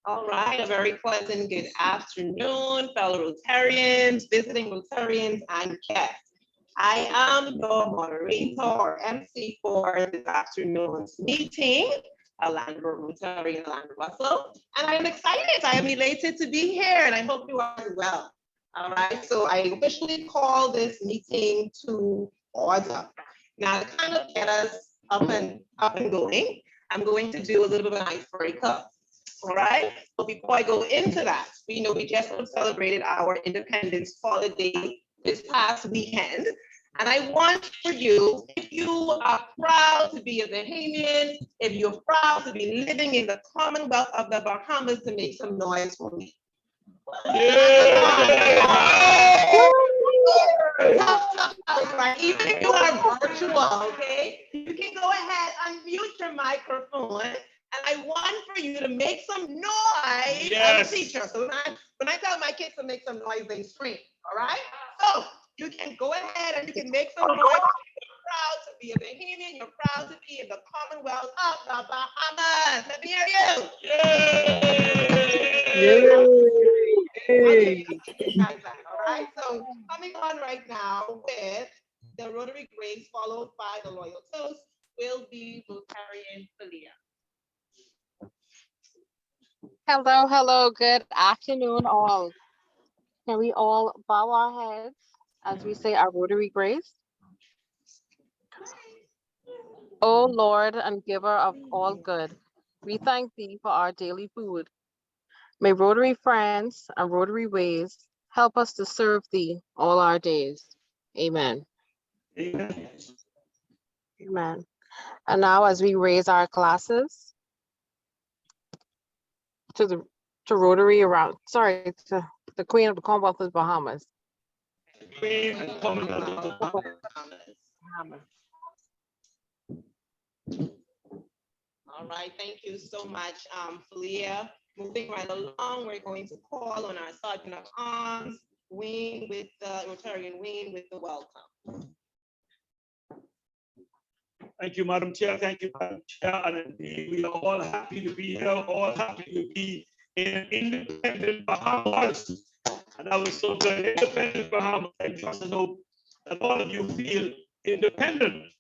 All right, a very pleasant good afternoon, fellow Rotarians, visiting Rotarians, and guests. I am your moderator or MC for this afternoon's meeting, Alandra Rotarian Alandra Russell, and I am excited. I am elated to be here, and I hope you are as well. All right, so I officially call this meeting to order. Now, to kind of get us up and going, I'm going to do a little bit of an icebreaker. All right. So before I go into that, we know we just celebrated our Independence holiday this past weekend. And I want for you, if you are proud to be a Bahamian, if you're proud to be living in the Commonwealth of the Bahamas, to make some noise for me. Yeah. Right. Even if you are virtual, okay, you can go ahead, unmute your microphone, and I want for you to make some noise. Yes. I'm a teacher, so when I tell my kids to make some noise, they scream. All right. So you can go ahead and you can make some noise. You're proud to be a Bahamian. You're proud to be in the Commonwealth of the Bahamas. Let me hear you. Yay! All right. So coming on right now with the Rotary Grace, followed by the Loyal Toast, will be Rotarian Celia. Hello, hello, good afternoon, all. Can we all bow our heads as we say our Rotary Grace? O Lord and giver of all good, we thank thee for our daily food. May Rotary friends and Rotary ways help us to serve thee all our days. Amen. Amen. Amen. And now as we raise our glasses to Rotary around, sorry, to the Queen of the Commonwealth of the Bahamas. Queen and Commonwealth of the Bahamas. All right, thank you so much, Felia. Moving right along, we're going to call on our Sergeant of Arms, Wayne, with the Rotarian Wayne with the welcome. Thank you, Madam Chair. Thank you, Madam Chair. And indeed, we are all happy to be here, all happy to be in independent Bahamas. And that was so good. Independent Bahamas. I trust and hope that all of you feel independent.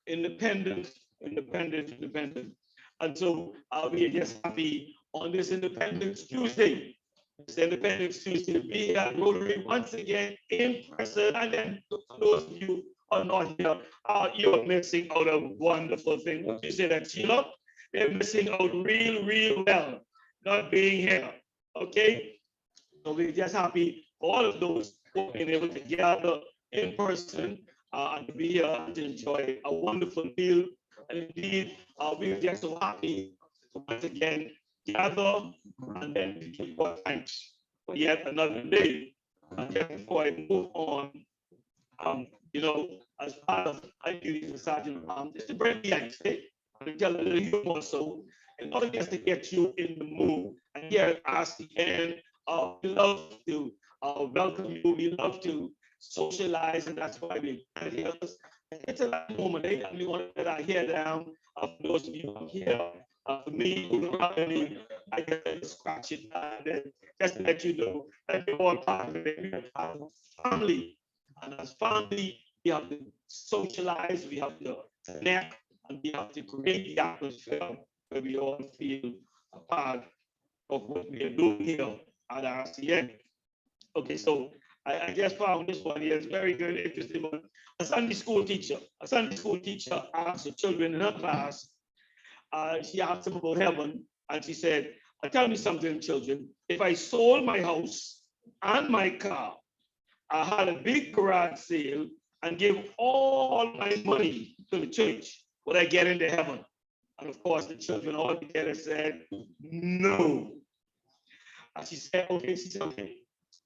Independent, independent, independent. And so we are just happy on this Independence Tuesday. It's Independence Tuesday to be at Rotary once again in person. And then for those of you who are not here, you're missing out a wonderful thing. What you say that, Sheila? They're missing out real well, not being here. Okay? So we're just happy for all of those who have been able to gather in person and to be here and to enjoy a wonderful meal. And indeed, we're just so happy to once again gather and then to give God thanks for yet another day. And just before I move on, as part of my duties as Sergeant of Arms, is to bring the ice, and tell a little humor so in order just to get you in the mood. And here at RCN, we love to welcome you. We love to socialize, and that's why we are here. It's a light moment. And we want to let our hair down. For those of you who are here, for me, I get to scratch it and just to let you know that you're all part of it. We are part of family. And as family, we have to socialize, we have to connect, and we have to create the atmosphere where we all feel a part of what we are doing here at RCN. Okay, so I just found this one here. It's very good, interesting one. A Sunday school teacher asked the children in her class, she asked them about heaven, and she said, tell me something, children. If I sold my house and my car, I had a big garage sale and gave all my money to the church, would I get into heaven? And of course, the children all together said, no. And she said, okay.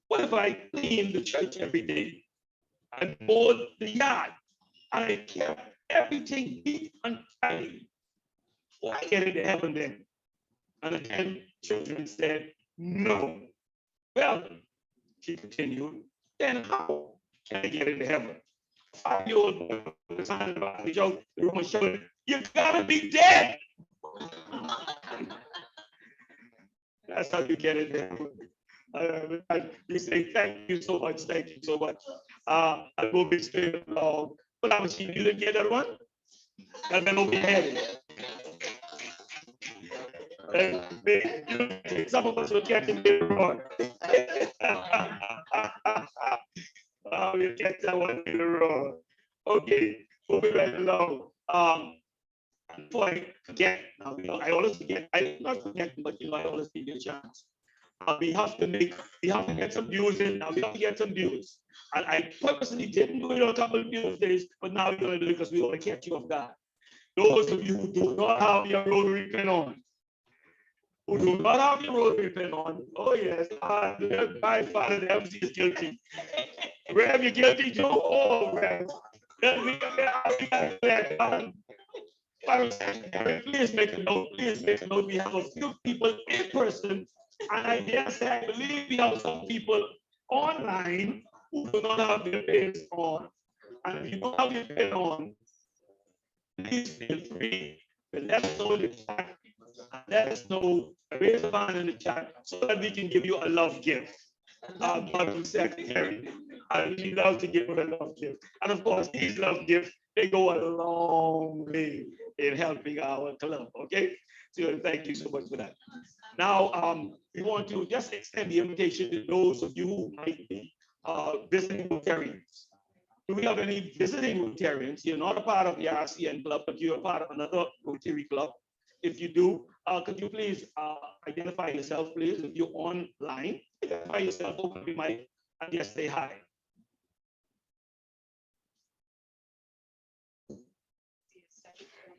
What if I cleaned the church every day and mowed the yard and I kept everything neat and tidy? Will I get into heaven then? And again, children said, no. Well, she continued, then how can I get into heaven? 5-year-old boy was talking about the joke, the room was showing, you gotta be dead. That's how you get it there. We say thank you so much. Thank you so much. I'll move it straight along. But I was you didn't get that one? And then over here. Some of us will catch him later on. We'll catch that one later on. Okay, moving right along. Before I forget, now, I always forget. I not forget, but I always give you a chance. We have to get some views in. Now we have to get some views. And I purposely didn't do it on a couple of views days, but now we're going to do it because we want to catch you off guard. Those of you who do not have your rotary pin on, oh yes, my father, the MC is guilty. Rev, you're guilty, Joe? Oh, Rev. Please make a note. Please make a note. We have a few people in person, and I dare say I believe we have some people online who do not have their pins on. And if you don't have your pin on, please feel free to let us know in the chat. Let us know, raise a hand in the chat so that we can give you a love gift. Our Bible secretary. I really love to give her a love gift. And of course, these love gifts, they go a long way in helping our club. Okay? So thank you so much for that. Now, we want to just extend the invitation to those of you who might be visiting Rotarians. Do we have any visiting Rotarians? You're not a part of the RCN club, but you're a part of another Rotary club. If you do, could you please identify yourself, please? If you're online, identify yourself, open your mic, and just say hi.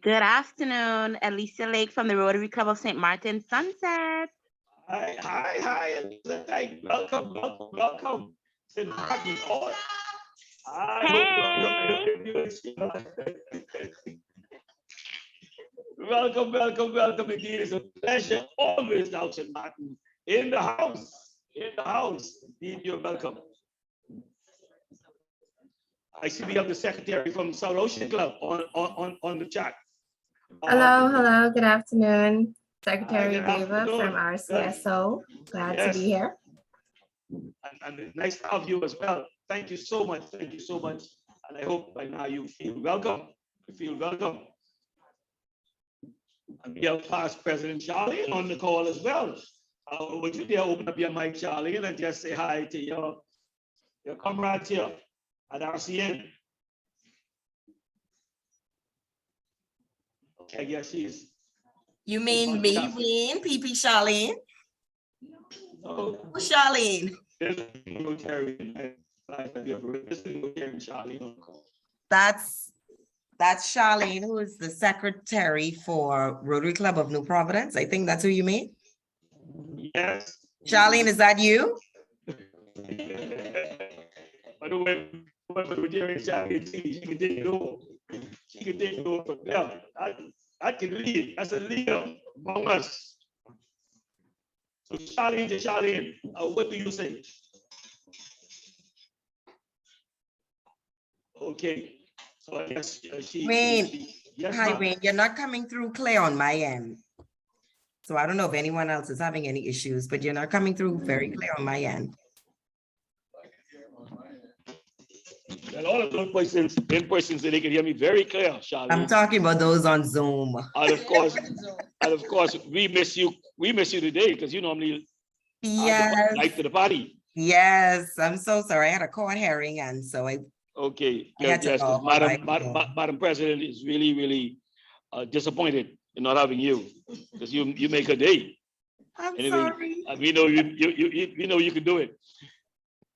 Good afternoon, Alicia Lake from the Rotary Club of St. Martin Sunset. Hi, Alicia. Welcome. St. Martin. Welcome. Indeed, it's a pleasure always now, St. Martin. In the house. Indeed, you're welcome. I see we have the secretary from South Ocean Club on the chat. Hello, good afternoon. Secretary Deva from RCSO. Glad to be here. And it's nice to have you as well. Thank you so much. And I hope by now you feel welcome. And we have past President Charlie on the call as well. Would you dare open up your mic, Charlie, and just say hi to your comrades here at RCN? Okay, yes, she is. You mean me, PP Charlene? No. Who's Charlene? That's Charlene, who is the secretary for Rotary Club of New Providence. I think that's who you mean. Yes. Charlene, is that you? By the way, she can take it over from there. I can lead as a leader among us. So Charlene, what do you say? Okay. So I guess Wayne, yes, hi Wayne, you're not coming through clear on my end. So I don't know if anyone else is having any issues, but you're not coming through very clear on my end. And all of those persons in person so they can hear me very clear, Charlie. I'm talking about those on Zoom. And of course, we miss you today because you normally like to the party. Yes, I'm so sorry. I had a court hearing, and so okay. Yes, Madam President is really disappointed in not having you because you make her day. I'm sorry. We know you can do it.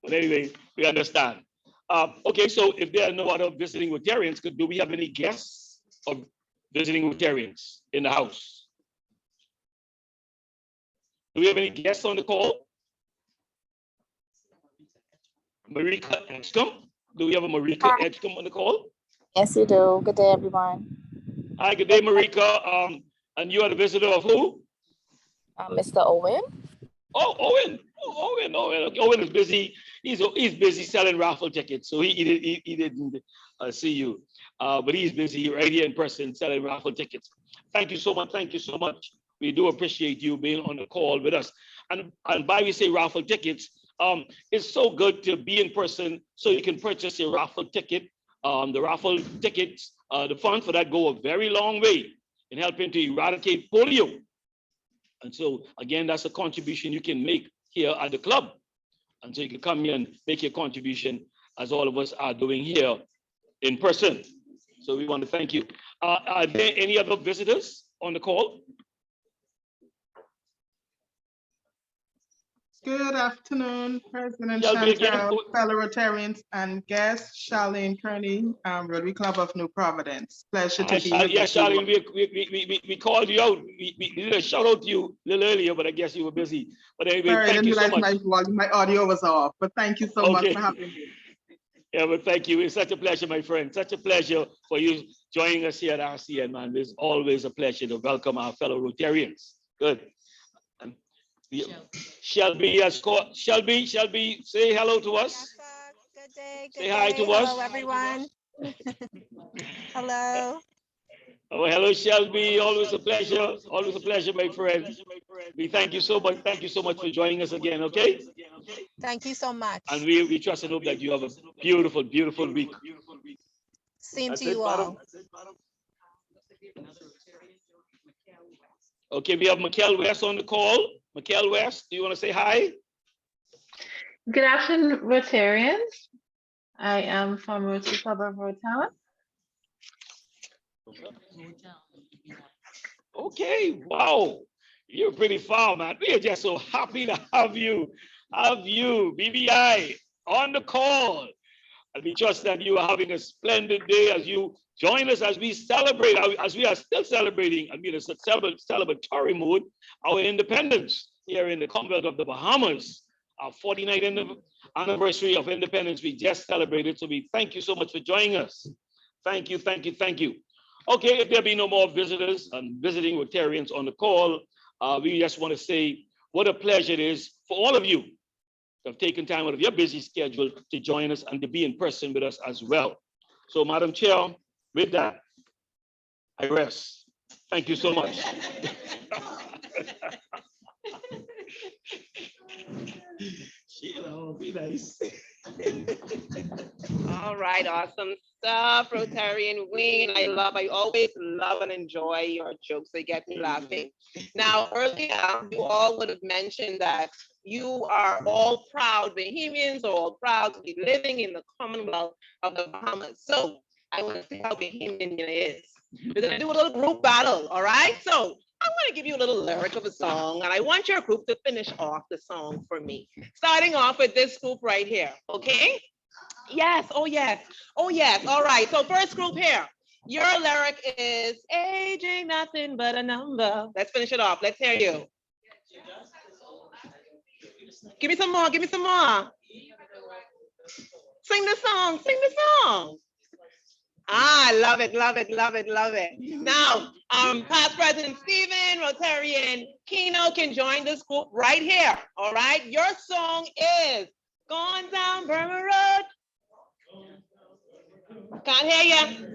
But anyway, we understand. Okay, so if there are no other visiting Rotarians, do we have any guests of visiting Rotarians in the house? Do we have any guests on the call? Marika Edgecombe? Do we have a Marika Edgecombe on the call? Yes, we do. Good day, everyone. Hi, good day, Marika. And you are the visitor of who? Mr. Owen. Oh, Owen. Owen is busy. He's busy selling raffle tickets, so he didn't see you. But he's busy right here in person selling raffle tickets. Thank you so much. We do appreciate you being on the call with us. And by we say raffle tickets, it's so good to be in person so you can purchase your raffle ticket. The raffle tickets, the funds for that go a very long way in helping to eradicate polio. And so, again, that's a contribution you can make here at the club. And so you can come here and make your contribution as all of us are doing here in person. So we want to thank you. Are there any other visitors on the call? Good afternoon, President Shelby again. Chantal, fellow Rotarians and guests, Charlene Kearney, Rotary Club of New Providence. Pleasure to be with you. Yeah, Charlene, we called you out. We did a shout out to you a little earlier, but I guess you were busy. But anyway, Sorry, thank you so much. My audio was off, but thank you so much for having me. Yeah, but thank you. It's such a pleasure, my friend. Such a pleasure for you joining us here at RCN, man. It's always a pleasure to welcome our fellow Rotarians. Good. Shelby, yes, Shelby, say hello to us. Yes, good day. Say hi to us. Hello, everyone. Hello. Oh, hello, Shelby. Always a pleasure. Always a pleasure, my friend. We thank you so much. Thank you so much for joining us again. Okay. Thank you so much. And we trust and hope that you have a beautiful, beautiful week. Same to you all. Okay, we have Mikkel West on the call. Mikkel West, do you want to say hi? Good afternoon, Rotarians. I am from Rotary Club of Rotown. Okay, wow. You're pretty far, man. We are just so happy to have you, BBI, on the call. And we trust that you are having a splendid day as you join us as we celebrate, as we are still celebrating, I mean, it's a celebratory mood, our independence here in the Commonwealth of the Bahamas, our 49th anniversary of independence we just celebrated. So we thank you so much for joining us. Thank you, thank you, thank you. Okay, if there be no more visitors and visiting Rotarians on the call, we just want to say what a pleasure it is for all of you to have taken time out of your busy schedule to join us and to be in person with us as well. So, Madam Chair, with that, I rest. Thank you so much. Sheila, be nice. All right, awesome stuff, Rotarian Wayne. I always love and enjoy your jokes. They get me laughing. Now, earlier, you all would have mentioned that you are all proud Bahamians, all proud to be living in the Commonwealth of the Bahamas. So I want to see how Bahamian is. We're going to do a little group battle, all right? So I want to give you a little lyric of a song, and I want your group to finish off the song for me. Starting off with this group right here, okay? Yes, oh yes, oh yes. All right, so first group here. Your lyric is age ain't nothing but a number. Let's finish it off. Let's hear you. Give me some more, give me some more. Sing the song, sing the song. Ah, love it, love it, love it, love it. Now, past President Stephen, Rotarian Keno can join this group right here, all right? Your song is Going Down Burma Road. Can't hear you.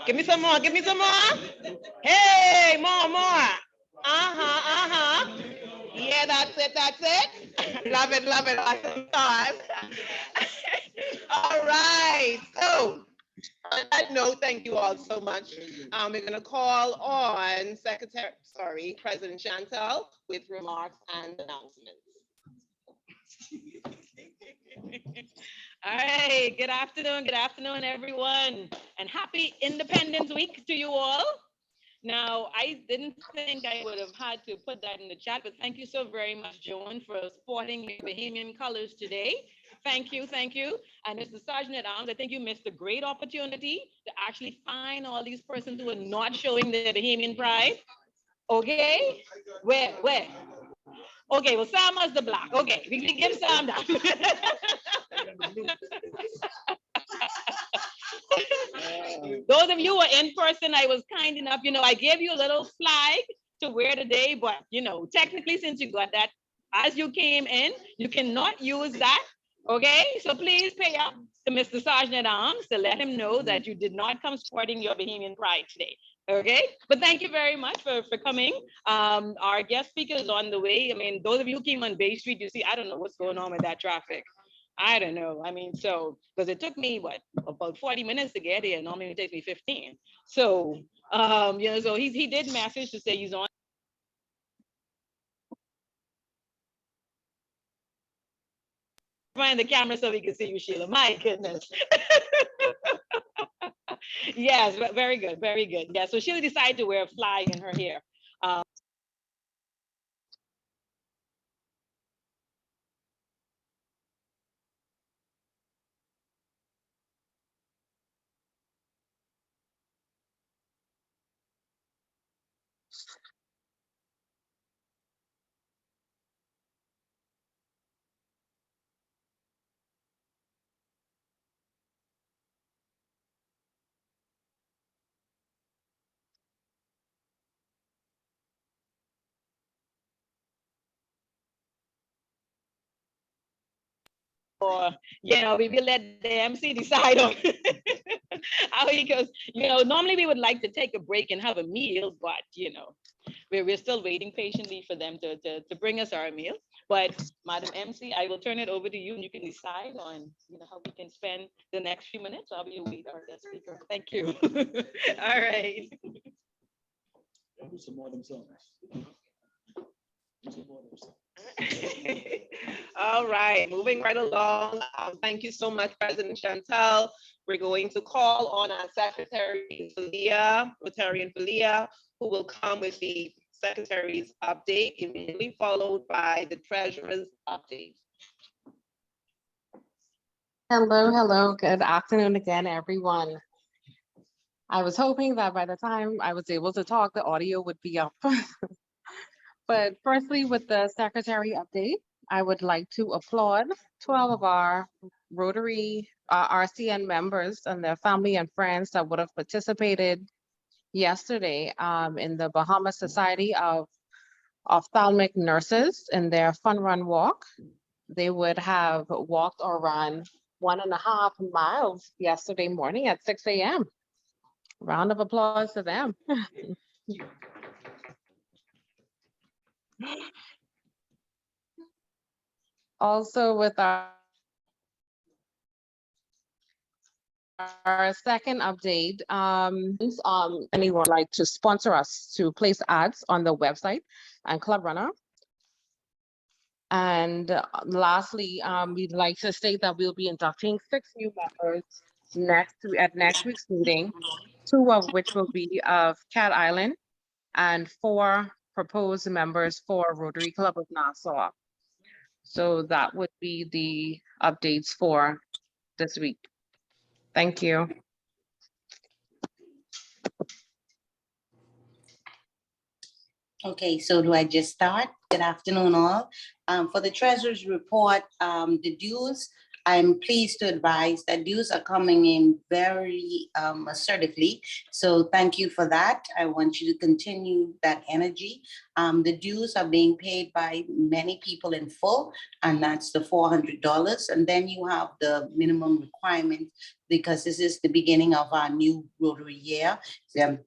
Give me some more, give me some more. Hey, more. Yeah, that's it. Love it, awesome time. All right, so on that note, thank you all so much. We're gonna call on President Chantal with remarks and announcements. All right, good afternoon, everyone, and happy Independence Week to you all. Now, I didn't think I would have had to put that in the chat, but thank you so very much, Joan, for sporting your Bahamian colors today. Thank you. And Mr. Sergeant at Arms, I think you missed a great opportunity to actually find all these persons who are not showing their Bahamian pride. Okay? Where? Okay, well, Sam was the black. Okay, we can give Sam that. Those of you who are in person, I was kind enough, I gave you a little flag to wear today, but, technically, since you got that as you came in, you cannot use that. Okay, so please pay up to Mr. Sergeant at Arms to let him know that you did not come sporting your Bahamian pride today. Okay, but thank you very much for coming. Our guest speaker is on the way. I mean, those of you who came on Bay Street, you see, I don't know what's going on with that traffic. I don't know. I mean, so because it took me what about 40 minutes to get here. Normally it takes me 15. So so he did message to say he's on. Find the camera so we can see you, Sheila. My goodness. Yes, very good, very good. Yeah, so Sheila decided to wear a fly in her hair. Or we let the MC decide on how he goes. Normally we would like to take a break and have a meal, but we're still waiting patiently for them to bring us our meal. But Madam MC, I will turn it over to you, and you can decide on how we can spend the next few minutes while we wait our guest speaker. Thank you. All right. All right, moving right along. Thank you so much, President Chantal. We're going to call on our Secretary Falia, Rotarian Falia, who will come with the Secretary's update, immediately followed by the Treasurer's update. Hello. Good afternoon again, everyone. I was hoping that by the time I was able to talk, the audio would be up. But firstly, with the Secretary update, I would like to applaud 12 of our Rotary RCN members and their family and friends that would have participated yesterday in the Bahamas Society of Ophthalmic Nurses in their fun run walk. They would have walked or run 1.5 miles yesterday morning at 6 a.m. Round of applause to them. Also, with our second update, anyone would like to sponsor us to place ads on the website and Club Runner. And lastly, we'd like to state that we'll be inducting 6 new members at next week's meeting, 2 of which will be of Cat Island and 4 proposed members for Rotary Club of Nassau. So that would be the updates for this week. Thank you. Okay, so do I just start? Good afternoon, all. For the Treasurer's report, the dues, I'm pleased to advise that dues are coming in very assertively. So thank you for that. I want you to continue that energy. The dues are being paid by many people in full, and that's the $400. And then you have the minimum requirement because this is the beginning of our new Rotary year.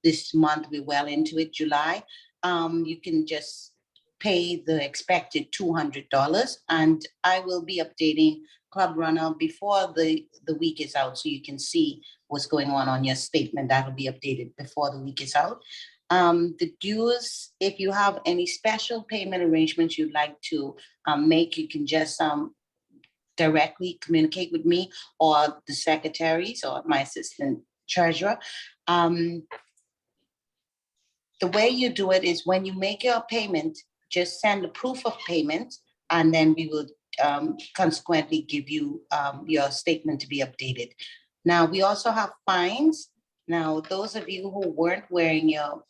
This month, we're well into it, July. You can just pay the expected $200, and I will be updating Club Runner before the week is out, so you can see what's going on your statement. That'll be updated before the week is out. The dues, if you have any special payment arrangements you'd like to make, you can just directly communicate with me or the secretaries or my assistant treasurer. The way you do it is when you make your payment, just send a proof of payment, and then we will consequently give you your statement to be updated. Now, we also have fines. Now, those of you who weren't wearing your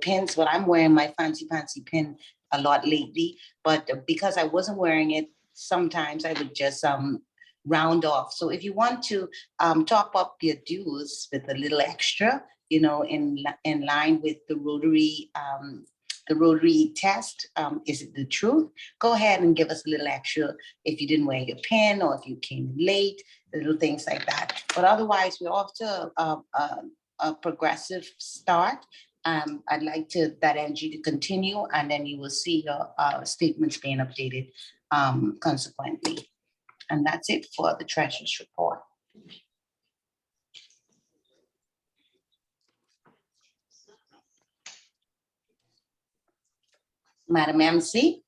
pins, well, I'm wearing my fancy pin a lot lately, but because I wasn't wearing it, sometimes I would just round off. So if you want to top up your dues with a little extra, in line with the Rotary test, is it the truth? Go ahead and give us a little extra if you didn't wear your pin or if you came late, little things like that. But otherwise, we're off to a progressive start. I'd like that energy to continue, and then you will see your statements being updated consequently. And that's it for the treasurer's report. Madam MC.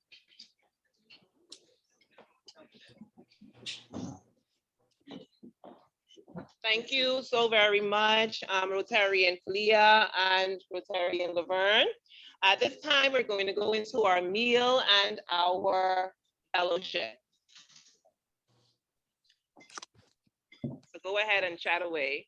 Thank you so very much, Rotarian Clea and Rotarian Laverne. At this time, we're going to go into our meal and our fellowship. So go ahead and chat away.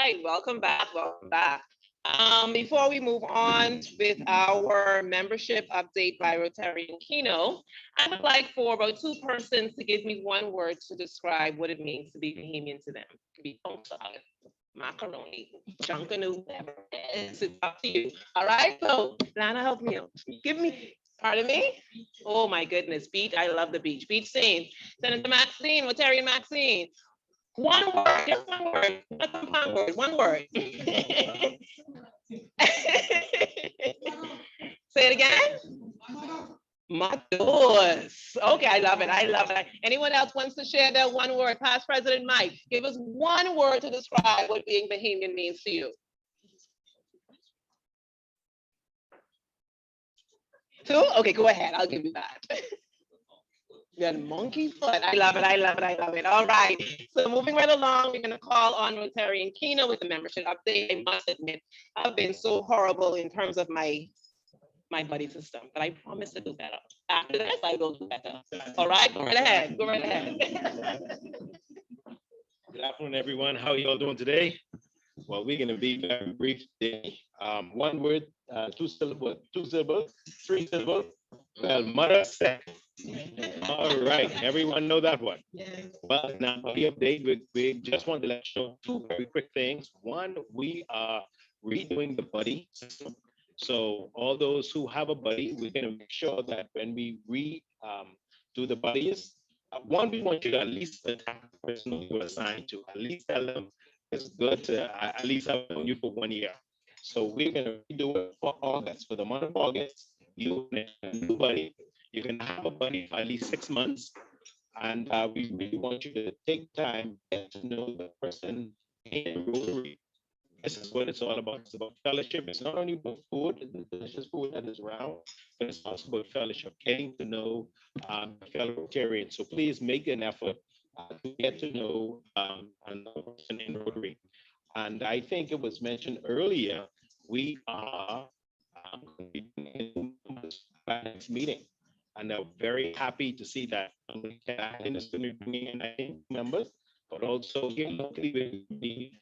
right, welcome back, welcome back. Before we move on with our membership update by Rotarian Kino, I would like for about two persons to give me one word to describe what it means to be Bahamian to them. It could be bone salad, macaroni, junkanoo, whatever it is, it's up to you. All right, so Lana, help me out. Give me, pardon me? Oh my goodness, beach, I love the beach. Beach scene. Senator Maxine, Rotarian Maxine. One word, just one word, not a compound word, one word. Say it again. Matos. Okay, I love it. I love it. Anyone else wants to share their one word? Past President Mike, give us one word to describe what being Bahamian means to you. Two? Okay, go ahead. I'll give you that. You're the monkey foot. I love it. I love it. I love it. All right. So moving right along, we're going to call on Rotarian Kino with the membership update. I must admit, I've been so horrible in terms of my buddy system, but I promise to do better. After this, I will do better. All right, go right ahead. Go right ahead. Good afternoon, everyone. How are you all doing today? Well, we're going to be very brief today. One word, two syllables, three syllables. Well, mother said. All right, everyone know that one. Well, now for the update, we just want to let you know two very quick things. One, we are redoing the buddy system. So all those who have a buddy, we're going to make sure that when we do the buddies, one, we want you to at least attack the person you were assigned to. At least tell them it's good to at least have known you for 1 year. So we're going to redo it for August. For the month of August, you can have a new buddy. You can have a buddy for at least 6 months. And we really want you to take time, get to know the person in Rotary. This is what it's all about. It's about fellowship. It's not only about food, the delicious food that is around, but it's also about fellowship, getting to know fellow Rotarians. So please make an effort to get to know another person in Rotary. And I think it was mentioned earlier, we are going to be doing our next meeting. And I'm very happy to see that Ken is going to be bringing in, I think, members, but also here locally we'll be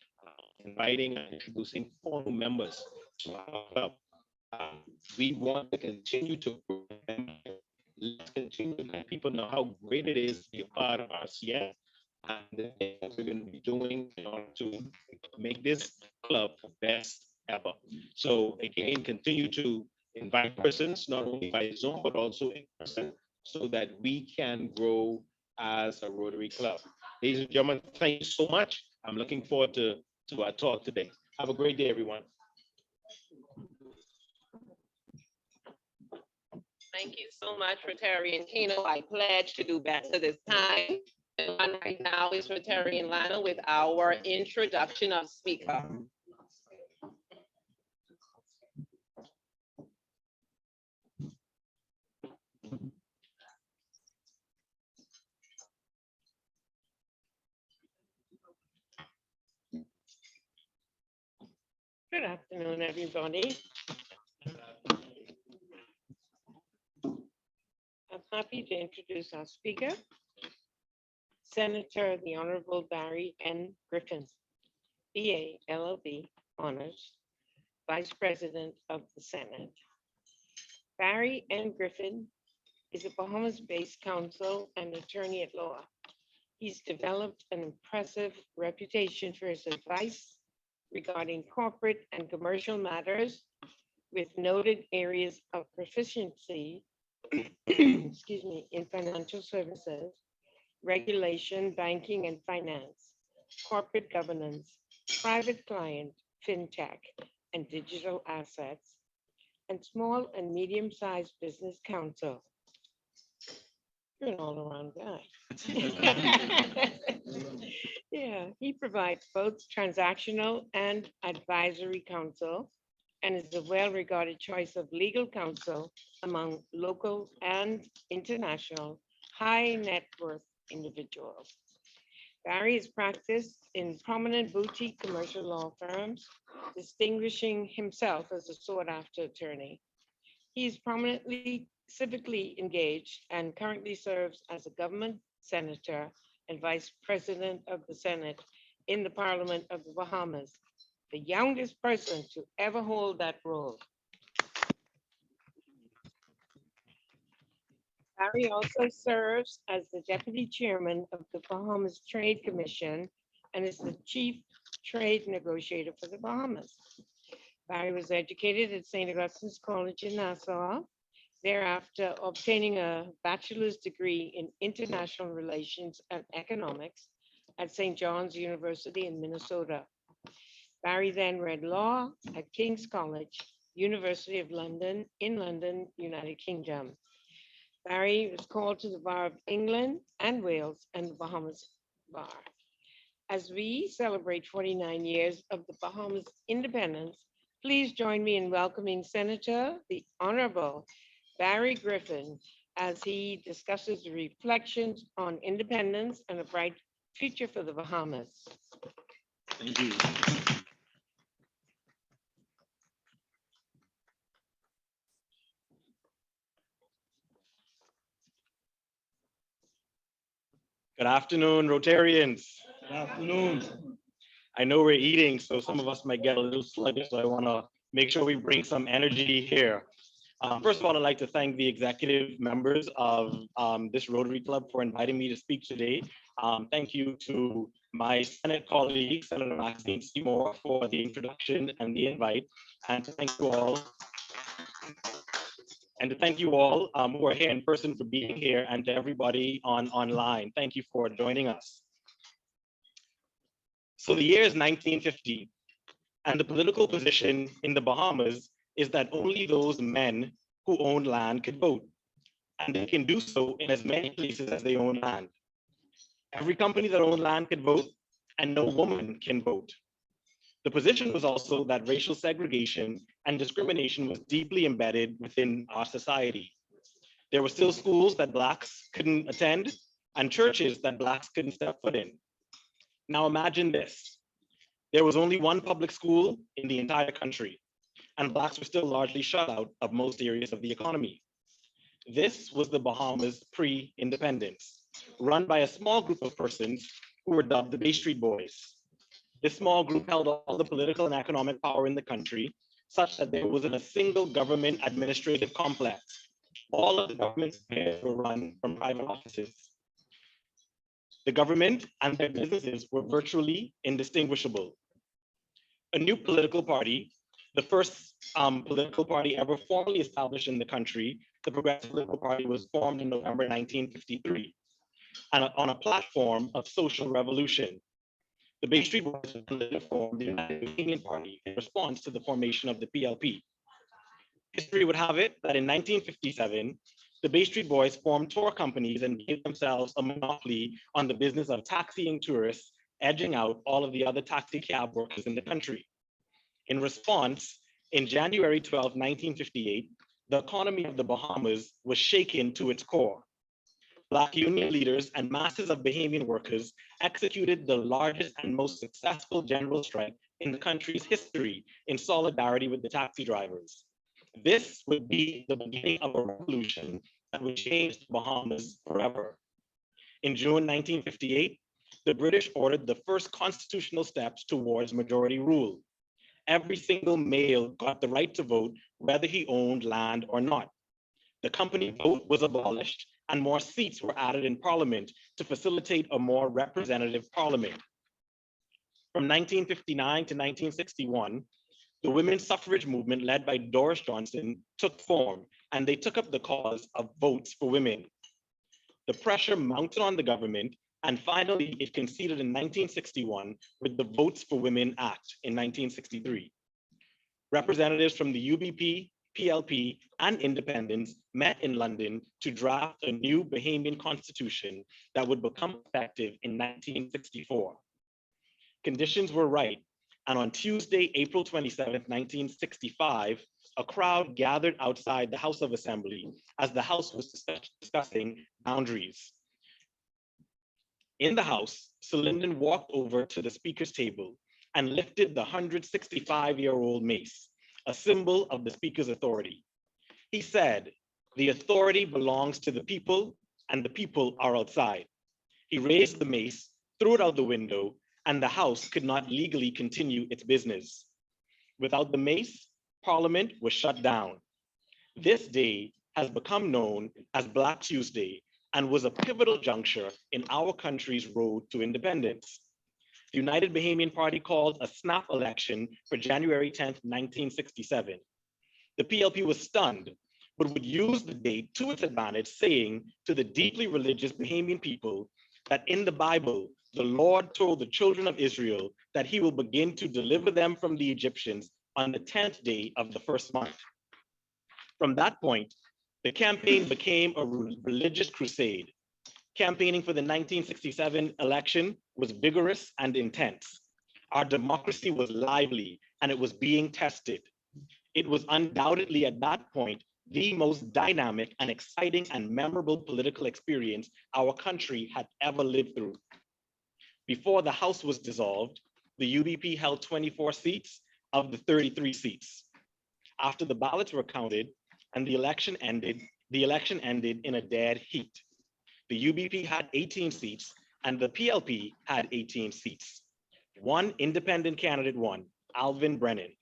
inviting and introducing 4 new members to our club. We want to continue to grow. Let's continue to let people know how great it is to be a part of RCN and the things we're going to be doing in order to make this club the best ever. So again, continue to invite persons, not only by Zoom, but also in person, so that we can grow as a Rotary Club. Ladies and gentlemen, thank you so much. I'm looking forward to our talk today. Have a great day, everyone. Thank you so much, Rotarian Kino. I pledge to do better this time. And right now is Rotarian Lana with our introduction of speaker. Good afternoon, everybody. I'm happy to introduce our speaker, Senator the Honorable Barry N. Griffin, BA, LLB, Honors, Vice President of the Senate. Barry N. Griffin is a Bahamas-based counsel and attorney at law. He's developed an impressive reputation for his advice regarding corporate and commercial matters with noted areas of proficiency excuse me, in financial services, regulation, banking and finance, corporate governance, private client, fintech, and digital assets, and small and medium-sized business counsel. You're an all-around guy. Yeah, he provides both transactional and advisory counsel and is a well-regarded choice of legal counsel among local and international high net worth individuals. Barry has practiced in prominent boutique commercial law firms, distinguishing himself as a sought-after attorney. He is prominently civically engaged and currently serves as a government senator and vice president of the Senate in the Parliament of the Bahamas the youngest person to ever hold that role. Barry also serves as the Deputy Chairman of the Bahamas Trade Commission and is the Chief Trade Negotiator for the Bahamas. Barry was educated at St. Augustine's College in Nassau, thereafter obtaining a bachelor's degree in international relations and economics at St. John's University in Minnesota. Barry then read law at King's College, University of London, in London, United Kingdom. Barry was called to the Bar of England and Wales and the Bahamas Bar. As we celebrate 49 years of the Bahamas independence, please join me in welcoming Senator, the Honorable Barry Griffin, as he discusses the reflections on independence and a bright future for the Bahamas. Thank you. Good afternoon, Rotarians. Good afternoon. I know we're eating, so some of us might get a little sluggish, so I want to make sure we bring some energy here. First of all, I'd like to thank the executive members of this Rotary Club for inviting me to speak today. Thank you to my Senate colleague, Senator Maxine Seymour, for the introduction and the invite. And to thank you all. Who are here in person for being here, and to everybody online. Thank you for joining us. So the year is 1950, and the political position in the Bahamas is that only those men who own land can vote, and they can do so in as many places as they own land. Every company that owns land can vote, and no woman can vote. The position was also that racial segregation and discrimination was deeply embedded within our society. There were still schools that Blacks couldn't attend and churches that Blacks couldn't step foot in. Now imagine this. There was only one public school in the entire country, and Blacks were still largely shut out of most areas of the economy. This was the Bahamas pre-independence, run by a small group of persons who were dubbed the Bay Street Boys. This small group held all the political and economic power in the country, such that there wasn't a single government administrative complex. All of the government's affairs were run from private offices. The government and their businesses were virtually indistinguishable. A new political party, the first political party ever formally established in the country, the Progressive Liberal Party, was formed in November 1953, and on a platform of social revolution. The Bay Street Boys later formed the United Bohemian Party in response to the formation of the PLP. History would have it that in 1957, the Bay Street Boys formed tour companies and gave themselves a monopoly on the business of taxiing tourists, edging out all of the other taxi cab workers in the country. In response, in January 12, 1958, the economy of the Bahamas was shaken to its core. Black union leaders and masses of Bahamian workers executed the largest and most successful general strike in the country's history in solidarity with the taxi drivers. This would be the beginning of a revolution that would change the Bahamas forever. In June 1958, the British ordered the first constitutional steps towards majority rule. Every single male got the right to vote, whether he owned land or not. The company vote was abolished, and more seats were added in Parliament to facilitate a more representative Parliament. From 1959 to 1961, the women's suffrage movement led by Doris Johnson took form, and they took up the cause of votes for women. The pressure mounted on the government, and finally it conceded in 1961 with the Votes for Women Act in 1963. Representatives from the UBP, PLP, and independents met in London to draft a new Bahamian constitution that would become effective in 1964. Conditions were right, and on Tuesday, April 27, 1965, a crowd gathered outside the House of Assembly as the House was discussing boundaries. In the House, Linden walked over to the Speaker's table and lifted the 165-year-old mace, a symbol of the Speaker's authority. He said, "The authority belongs to the people, and the people are outside." He raised the mace, threw it out the window, and the House could not legally continue its business. Without the mace, Parliament was shut down. This day has become known as Black Tuesday and was a pivotal juncture in our country's road to independence. The United Bahamian Party called a snap election for January 10th, 1967. The PLP was stunned, but would use the date to its advantage, saying to the deeply religious Bahamian people that in the Bible, the Lord told the children of Israel that he will begin to deliver them from the Egyptians on the 10th day of the first month. From that point, the campaign became a religious crusade. Campaigning for the 1967 election was vigorous and intense. Our democracy was lively and it was being tested. It was undoubtedly at that point the most dynamic and exciting and memorable political experience our country had ever lived through. Before the House was dissolved, the UBP held 24 seats of the 33 seats. After the ballots were counted and the election ended in a dead heat. The UBP had 18 seats and the PLP had 18 seats. One independent candidate won, Alvin Brennan,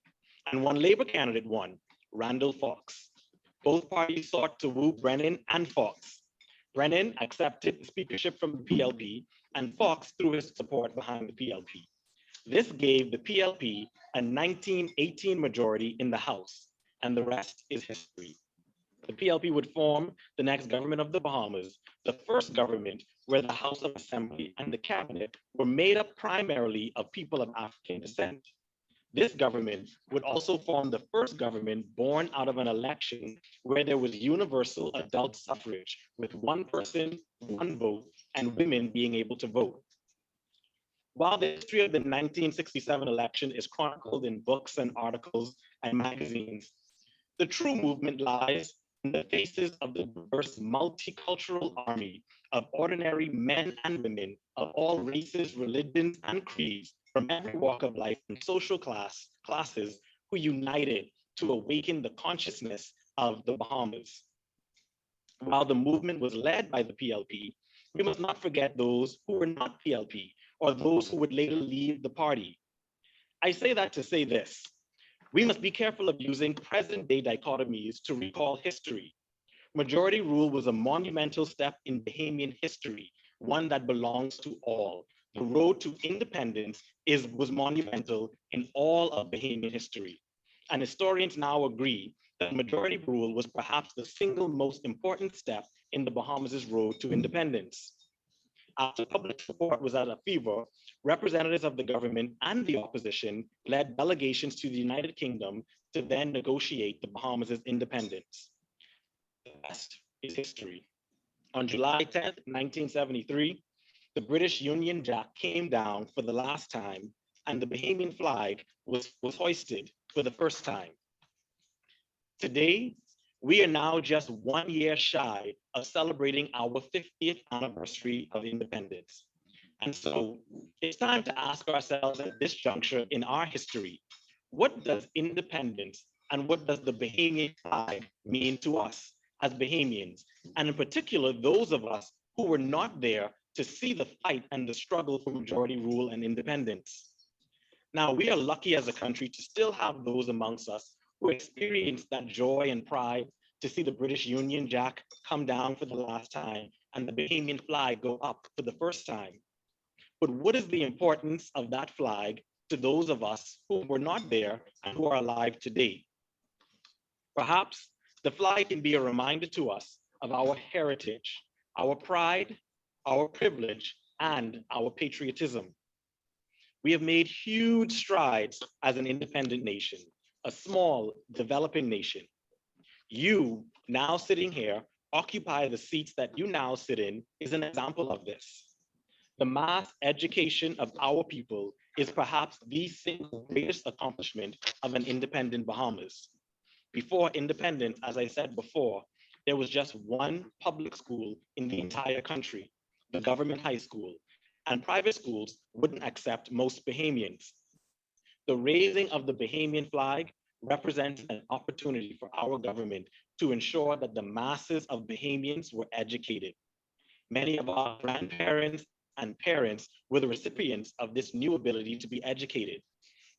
and one Labor candidate won, Randall Fox. Both parties sought to woo Brennan and Fox. Brennan accepted the speakership from the PLP and Fox threw his support behind the PLP. This gave the PLP a 1918 majority in the House, and the rest is history. The PLP would form the next government of the Bahamas, the first government where the House of Assembly and the cabinet were made up primarily of people of African descent. This government would also form the first government born out of an election where there was universal adult suffrage with one person, one vote, and women being able to vote. While the history of the 1967 election is chronicled in books and articles and magazines, the true movement lies in the faces of the diverse multicultural army of ordinary men and women of all races, religions, and creeds from every walk of life and social classes who united to awaken the consciousness of the Bahamas. While the movement was led by the PLP, we must not forget those who were not PLP or those who would later leave the party. I say that to say this. We must be careful of using present-day dichotomies to recall history. Majority rule was a monumental step in Bahamian history, one that belongs to all. The road to independence was monumental in all of Bahamian history. And historians now agree that majority rule was perhaps the single most important step in the Bahamas' road to independence. After public support was at a fever, representatives of the government and the opposition led delegations to the United Kingdom to then negotiate the Bahamas' independence. The rest is history. On July 10th, 1973, the British Union Jack came down for the last time and the Bahamian flag was hoisted for the first time. Today, we are now just 1 year shy of celebrating our 50th anniversary of independence. And so it's time to ask ourselves at this juncture in our history, what does independence and what does the Bahamian flag mean to us as Bahamians? And in particular, those of us who were not there to see the fight and the struggle for majority rule and independence. Now, we are lucky as a country to still have those amongst us who experienced that joy and pride to see the British Union Jack come down for the last time and the Bahamian flag go up for the first time. But what is the importance of that flag to those of us who were not there and who are alive today? Perhaps the flag can be a reminder to us of our heritage, our pride, our privilege, and our patriotism. We have made huge strides as an independent nation, a small, developing nation. You, now sitting here, occupy the seats that you now sit in is an example of this. The mass education of our people is perhaps the single greatest accomplishment of an independent Bahamas. Before independence, as I said before, there was just one public school in the entire country, the government high school, and private schools wouldn't accept most Bahamians. The raising of the Bahamian flag represents an opportunity for our government to ensure that the masses of Bahamians were educated. Many of our grandparents and parents were the recipients of this new ability to be educated.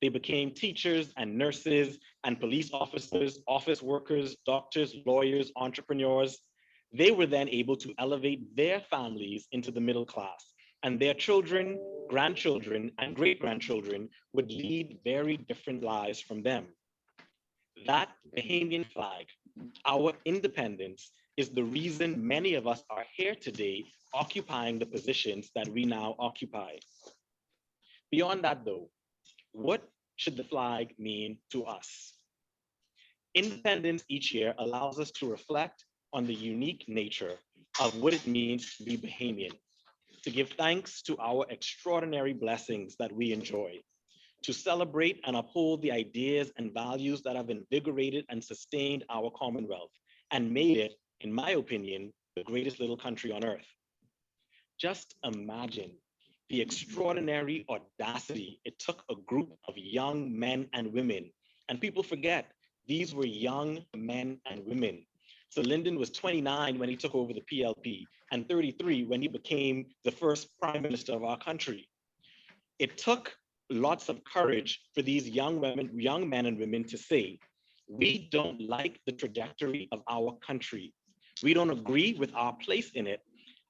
They became teachers and nurses and police officers, office workers, doctors, lawyers, entrepreneurs. They were then able to elevate their families into the middle class, and their children, grandchildren, and great-grandchildren would lead very different lives from them. That Bahamian flag, our independence, is the reason many of us are here today occupying the positions that we now occupy. Beyond that though, what should the flag mean to us? Independence each year allows us to reflect on the unique nature of what it means to be Bahamian, to give thanks to our extraordinary blessings that we enjoy, to celebrate and uphold the ideas and values that have invigorated and sustained our Commonwealth and made it, in my opinion, the greatest little country on earth. Just imagine the extraordinary audacity it took a group of young men and women, and people forget these were young men and women. So Lyndon was 29 when he took over the PLP and 33 when he became the first prime minister of our country. It took lots of courage for these young men and women to say, we don't like the trajectory of our country. We don't agree with our place in it,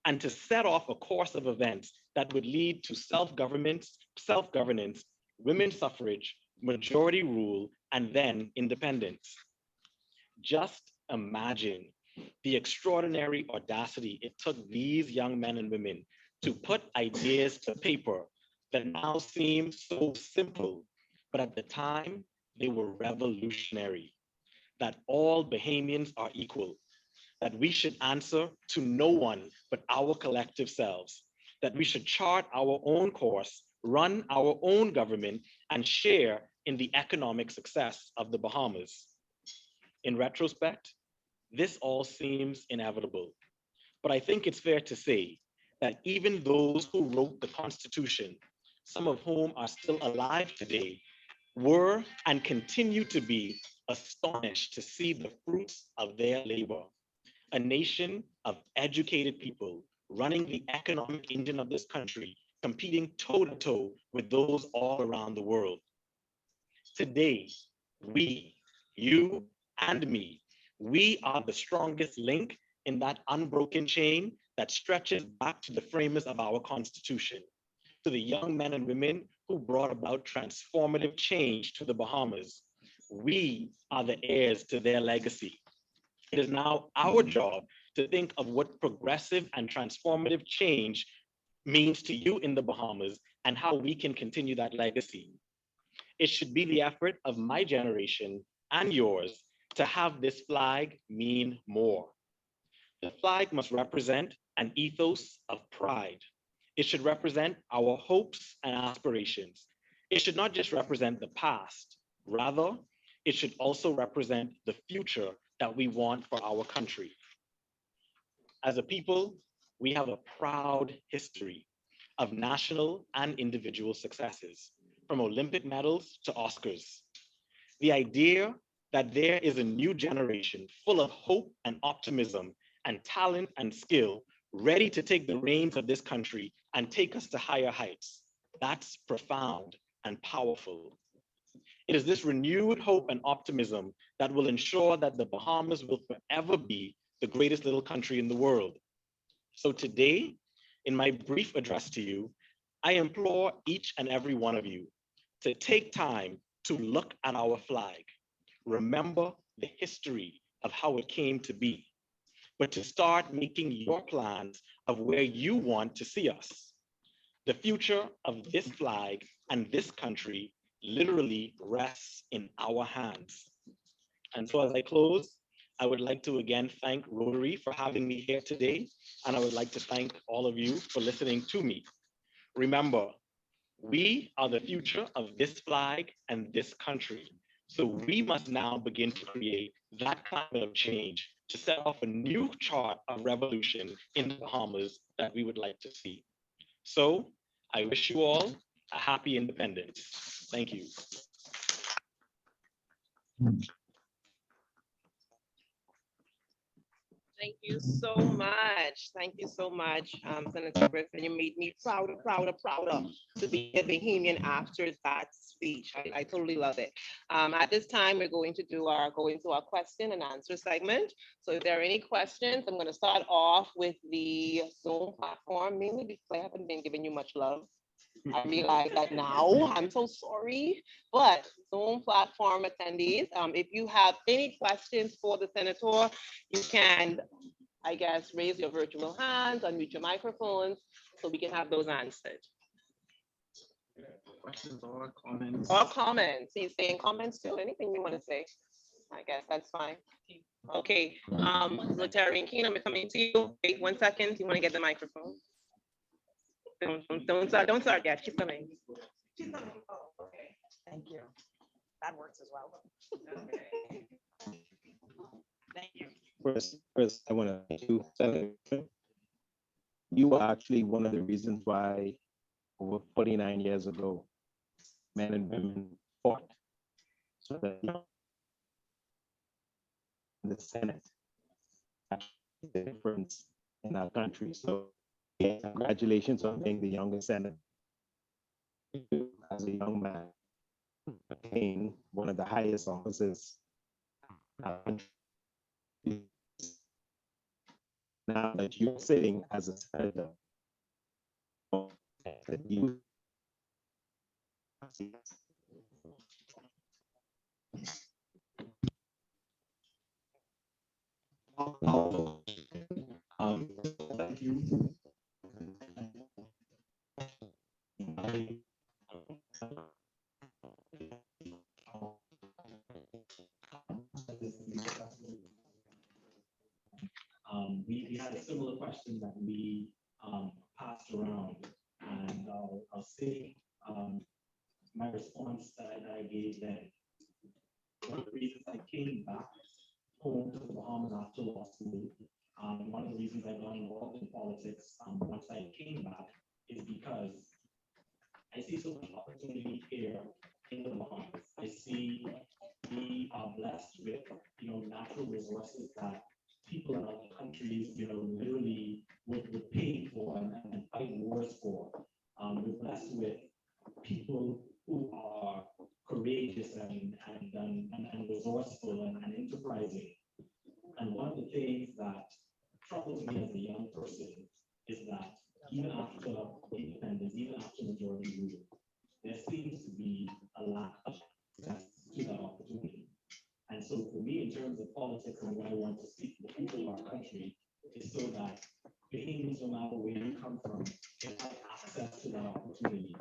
and to set off a course of events that would lead to self-governance, women's suffrage, majority rule, and then independence. Just imagine the extraordinary audacity it took these young men and women to put ideas to paper that now seem so simple, but at the time, they were revolutionary. That all Bahamians are equal, that we should answer to no one but our collective selves, that we should chart our own course, run our own government, and share in the economic success of the Bahamas. In retrospect, this all seems inevitable, but I think it's fair to say that even those who wrote the Constitution, some of whom are still alive today, were and continue to be astonished to see the fruits of their labor. A nation of educated people running the economic engine of this country, competing toe-to-toe with those all around the world. Today, we, you and me, we are the strongest link in that unbroken chain that stretches back to the framers of our Constitution, to the young men and women who brought about transformative change to the Bahamas. We are the heirs to their legacy. It is now our job to think of what progressive and transformative change means to you in the Bahamas and how we can continue that legacy. It should be the effort of my generation and yours to have this flag mean more. The flag must represent an ethos of pride. It should represent our hopes and aspirations. It should not just represent the past, rather, it should also represent the future that we want for our country. As a people, we have a proud history of national and individual successes, from Olympic medals to Oscars. The idea that there is a new generation full of hope and optimism and talent and skill ready to take the reins of this country and take us to higher heights, that's profound and powerful. It is this renewed hope and optimism that will ensure that the Bahamas will forever be the greatest little country in the world. So today, in my brief address to you, I implore each and every one of you to take time to look at our flag, remember the history of how it came to be, but to start making your plans of where you want to see us. The future of this flag and this country literally rests in our hands. And so as I close, I would like to again thank Rotary for having me here today. And I would like to thank all of you for listening to me. Remember, we are the future of this flag and this country. So we must now begin to create that climate of change to set off a new chart of revolution in the Bahamas that we would like to see. So I wish you all a happy independence. Thank you. Thank you so much. Thank you so much, Senator Griffin. You made me prouder, prouder, prouder to be a Bahamian after that speech. I totally love it. At this time, we're going to go into our question and answer segment. So if there are any questions, I'm going to start off with the Zoom platform, mainly because I haven't been giving you much love. I realize that now. I'm so sorry. But Zoom platform attendees, if you have any questions for the senator, you can, I guess, raise your virtual hands, unmute your microphones, so we can have those answered. Questions or comments? Or comments. He's saying comments too. Anything you want to say? I guess that's fine. Okay. Rotarian Keenan, we're coming to you. Wait 1 second. You want to get the microphone? Don't start yet. She's coming. She's coming. Oh, okay. Thank you. That works as well. Thank you. First, I want to thank you, Senator. You were actually one of the reasons why over 49 years ago, men and women fought so that the Senate actually made a difference in our country. So congratulations on being the youngest senator. As a young man, obtain one of the highest offices in our country. Now that you're sitting as a senator, that you we had a similar question that we passed around, and I'll say my response that I gave then. One of the reasons I came back home to the Bahamas after law school, one of the reasons I got involved in politics once I came back is because I see so much opportunity here in the Bahamas. I see we are blessed with natural resources that people in other countries literally would pay for and fight wars for. We're blessed with people who are courageous and resourceful and enterprising. And one of the things that troubles me as a young person is that even after independence, even after majority rule, there seems to be a lack of access to that opportunity. And so for me, in terms of politics and what I want to speak to the people of our country, is so that Bahamians, no matter where you come from, can have access to that opportunity.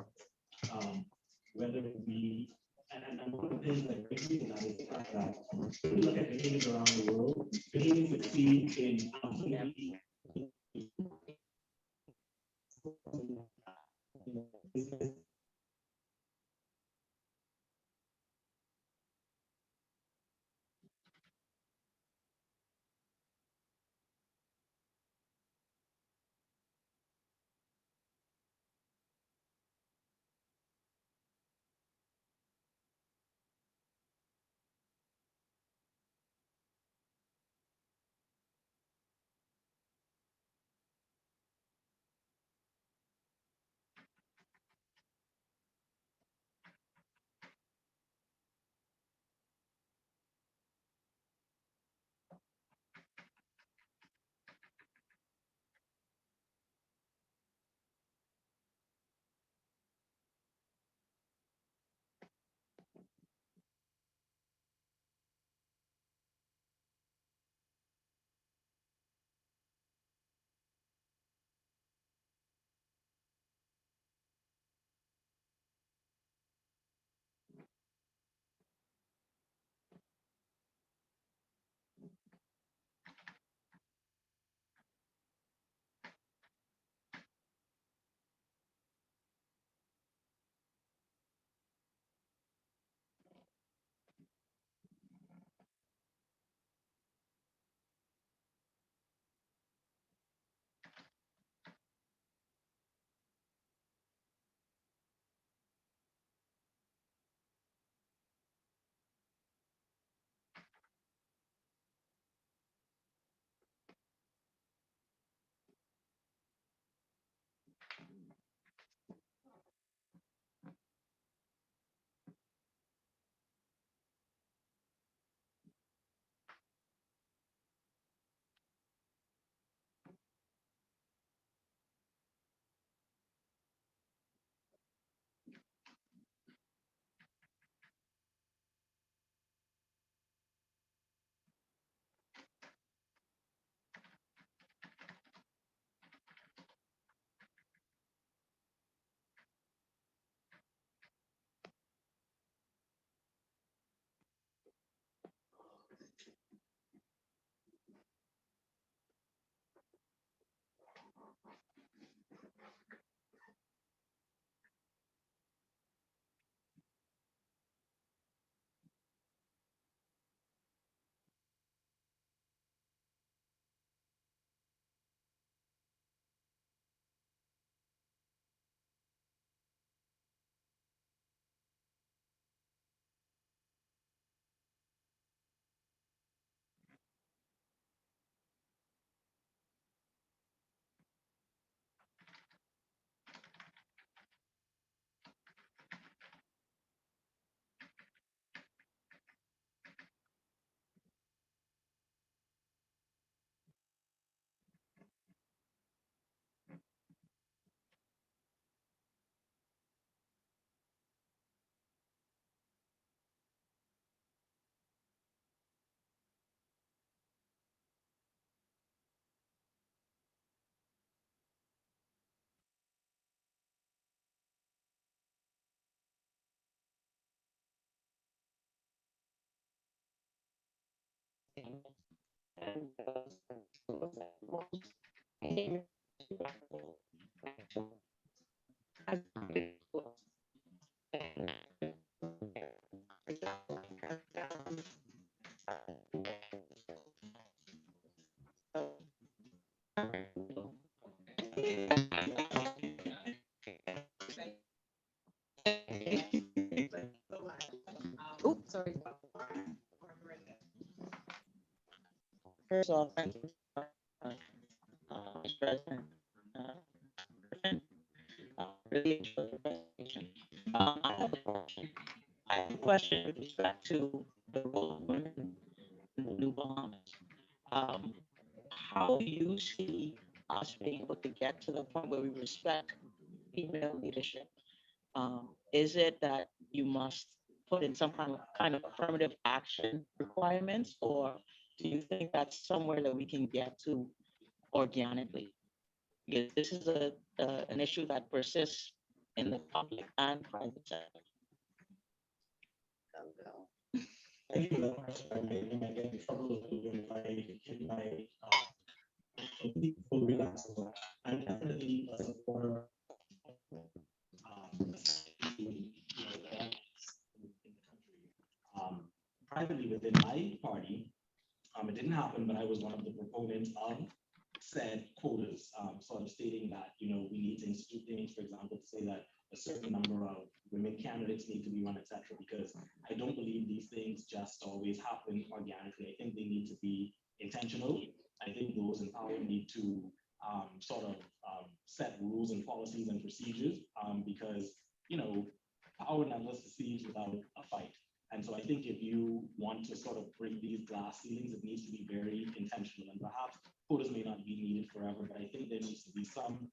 Whether it be, and one of the things that brings me to that is the fact that when you look at Bahamians around the world, Bahamians succeed in absolutely Oops, sorry. First of all, thank you, Mr. President. Really enjoyed the presentation. I have a question. I have a question with respect to the role of women in the New Bahamas. Um, how do you see us being able to get to the point where we respect female leadership? Is it that you must put in some kind of affirmative action requirements, or do you think that's somewhere that we can get to organically? Because this is an issue that persists in the public and private sector. Thank you very much. I may get in trouble if I hit my full relapse. I'm definitely a supporter in the country. Privately within my party, it didn't happen, but I was one of the proponents of said quotas, sort of stating that, we need to institute things, for example, to say that a certain number of women candidates need to be run, etc. Because I don't believe these things just always happen organically. I think they need to be intentional. I think those in power need to sort of set rules and policies and procedures because, power never succeeds without a fight. And so I think if you want to sort of break these glass ceilings, it needs to be very intentional. And perhaps quotas may not be needed forever, but I think there needs to be some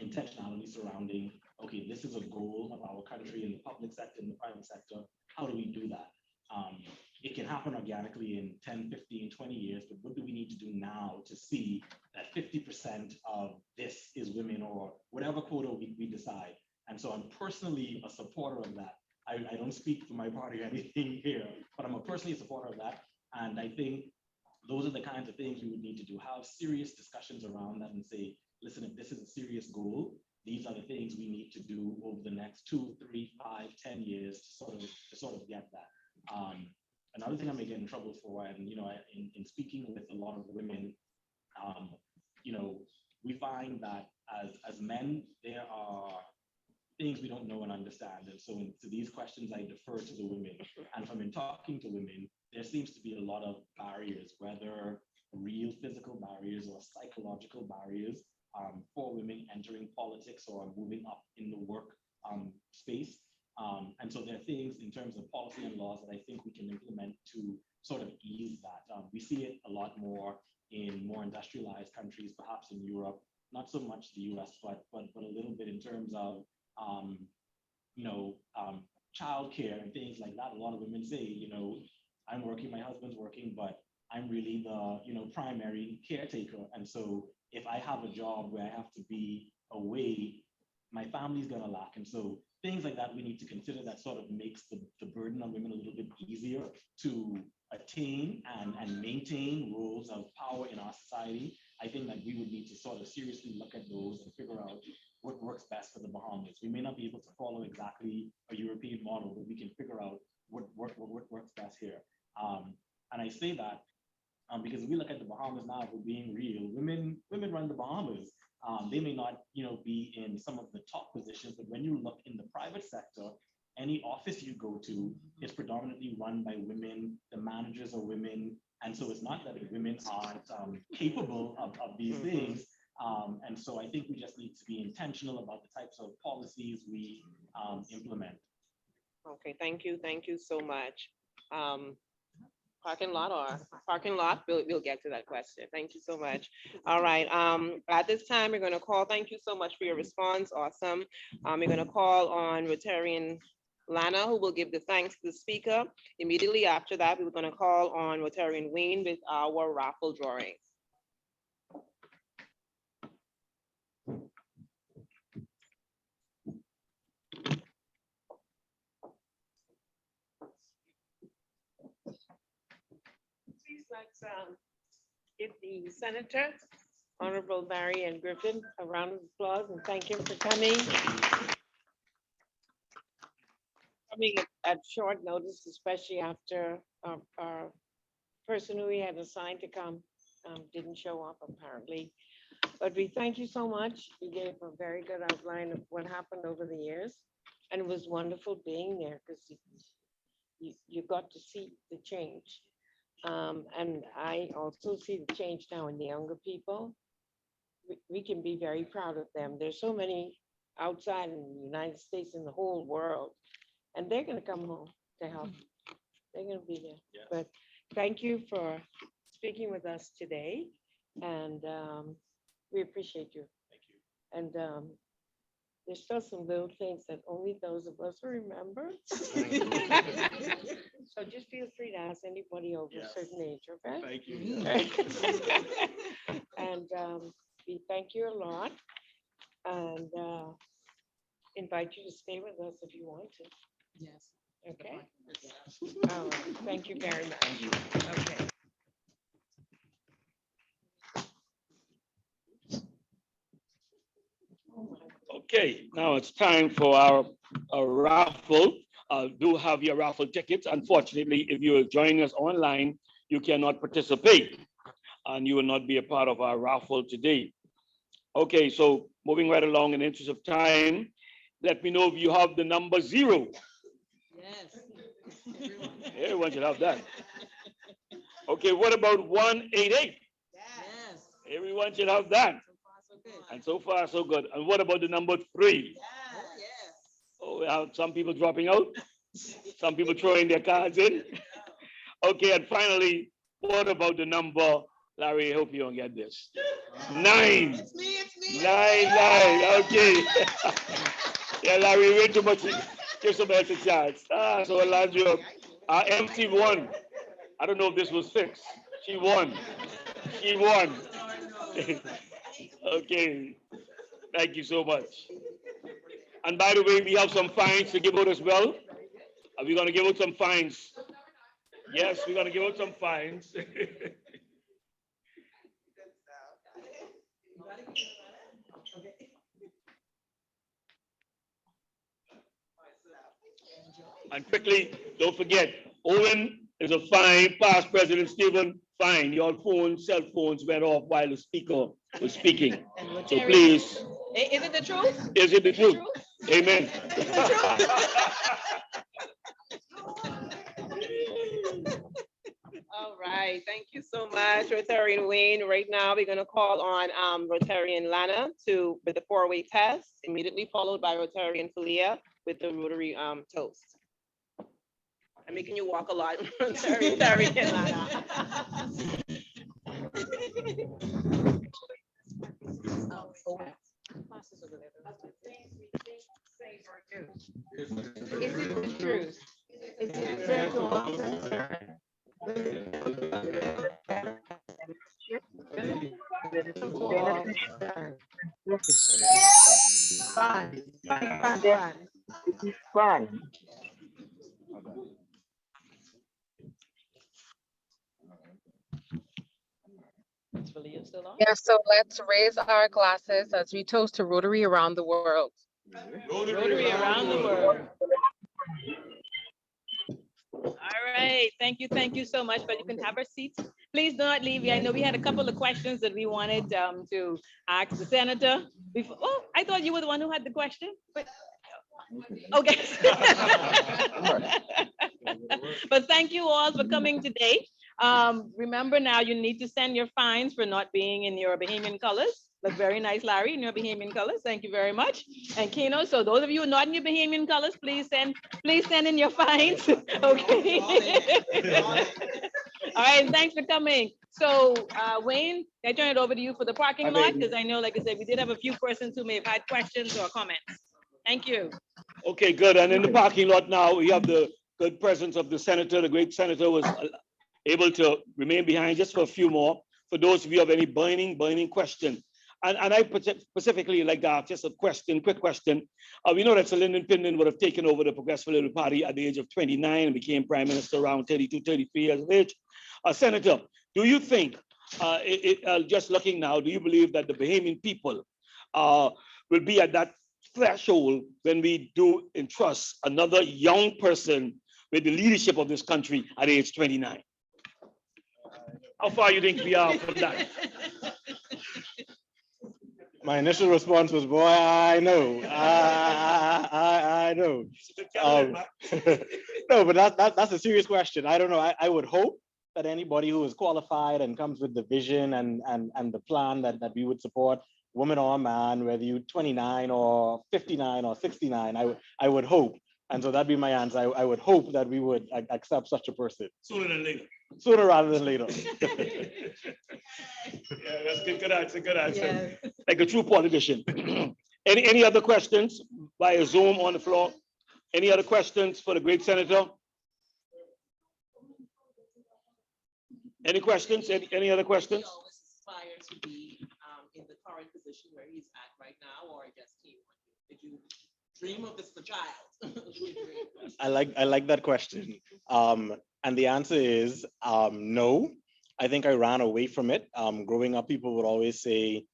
intentionality surrounding, okay, this is a goal of our country in the public sector, in the private sector. How do we do that? It can happen organically in 10, 15, 20 years, but what do we need to do now to see that 50% of this is women or whatever quota we decide? And so I'm personally a supporter of that. I don't speak for my party or anything here, but I'm personally a supporter of that. And I think those are the kinds of things we would need to do, have serious discussions around that and say, listen, if this is a serious goal, these are the things we need to do over the next 2, 3, 5, 10 years to sort of get that. Another thing I may get in trouble for, and in speaking with a lot of women, we find that as men, there are things we don't know and understand. And so to these questions, I defer to the women. And from in talking to women, there seems to be a lot of barriers, whether real physical barriers or psychological barriers for women entering politics or moving up in the work space. And so there are things in terms of policy and laws that I think we can implement to sort of ease that. We see it a lot more in more industrialized countries, perhaps in Europe, not so much the US, but a little bit in terms of childcare and things like that. A lot of women say, I'm working, my husband's working, but I'm really the, primary caretaker. And so if I have a job where I have to be away, my family's gonna lack. And so things like that we need to consider that sort of makes the burden on women a little bit easier to attain and maintain roles of power in our society. I think that we would need to sort of seriously look at those and figure out what works best for the Bahamas. We may not be able to follow exactly a European model, but we can figure out what works best here. And I say that because if we look at the Bahamas now, if we're being real, women run the Bahamas. They may not, be in some of the top positions, but when you look in the private sector, any office you go to is predominantly run by women. The managers are women, and so it's not that women aren't capable of these things. And so I think we just need to be intentional about the types of policies we implement. Okay, thank you so much. Parking lot, we'll get to that question. Thank you so much. All right, at this time, we're gonna call, thank you so much for your response, awesome. We're gonna call on Rotarian Lana, who will give the thanks to the speaker. Immediately after that, we're gonna call on Rotarian Wayne with our raffle drawing. Let's give the Senator, Honorable Barry and Griffin, a round of applause and thank him for coming. Coming at short notice, especially after our person who we had assigned to come didn't show up apparently. But we thank you so much. You gave a very good outline of what happened over the years. And it was wonderful being there because you got to see the change. And I also see the change now in the younger people. We can be very proud of them. There's so many outside in the United States and the whole world, and they're going to come home to help. They're going to be there. Yes. But thank you for speaking with us today, and we appreciate you. Thank you. And there's still some little things that only those of us remember. So just feel free to ask anybody over a certain age, okay? Thank you. And we thank you a lot and invite you to stay with us if you want to. Yes. Okay. All right. Thank you very much. Okay. Okay, now it's time for our raffle. Do have your raffle tickets. Unfortunately, if you are joining us online, you cannot participate and you will not be a part of our raffle today. Okay, so moving right along in the interest of time, let me know if you have the number 0. Yes. Everyone should have that. Okay, what about 188? Yes. Everyone should have that. And so far, so good. And what about the number 3? Oh, we have some people dropping out. Some people throwing their cards in. Okay, and finally, what about the number? Larry, I hope you don't get this. 9. It's me. 9. Okay. Yeah, Larry, way too much. Give somebody else a chance. So Alondra, our empty one. I don't know if this was fixed. She won. Okay. Thank you so much. And by the way, we have some fines to give out as well. Are we going to give out some fines? Yes, we're going to give out some fines. And quickly, don't forget, Owen is a fine. Past President Stephen, fine. Your cell phones went off while the speaker was speaking. So please. Is it the truth? Is it the truth? Amen. All right, thank you so much, Rotarian Wayne. Right now, we're going to call on Rotarian Lana with the 4-way test, immediately followed by Rotarian Falia with the Rotary toast. I'm making you walk a lot, Rotarian Lana. Is it the truth? Is it fair to offer? Fine. gracefully. You're still on? Yeah, so let's raise our glasses as we toast to Rotary around the world. Rotary around the world. All right, thank you so much, but you can have our seats. Please do not leave. I know we had a couple of questions that we wanted to ask the senator. Before, oh, I thought you were the one who had the question. But, okay. But thank you all for coming today. Remember now, you need to send your fines for not being in your Bahamian colors. Look very nice, Larry, in your Bahamian colors. Thank you very much. And Keno, so those of you who are not in your Bahamian colors, please send in your fines. Okay. All right, thanks for coming. So Wayne, I turn it over to you for the parking lot, because I know, like I said, we did have a few persons who may have had questions or comments. Thank you. Okay, good. And in the parking lot now, we have the good presence of the senator. The great senator was able to remain behind just for a few more. For those of you who have any burning question. And I specifically like to ask just a question, quick question. We know that Sir Lyndon Pinden would have taken over the Progressive Liberal Party at the age of 29 and became prime minister around 32, 33 years of age. Senator, do you think, just looking now, do you believe that the Bahamian people will be at that threshold when we do entrust another young person with the leadership of this country at age 29? How far you think we are from that? My initial response was, boy, I know, I know. No, but that's a serious question. I don't know. I would hope that anybody who is qualified and comes with the vision and the plan that we would support, woman or man, whether you're 29 or 59 or 69, I would hope. And so that'd be my answer. I would hope that we would accept such a person. Sooner than later. Sooner rather than later. Yeah, that's good. Good answer. Good answer. Yes. Like a true politician. Any other questions via Zoom on the floor? Any other questions for the great senator? Any questions? Any other questions? Aspire to be in the current position where he's at right now, or just came on you? Did you dream of this as a child? I like that question. And the answer is no. I think I ran away from it. Growing up, people would always say,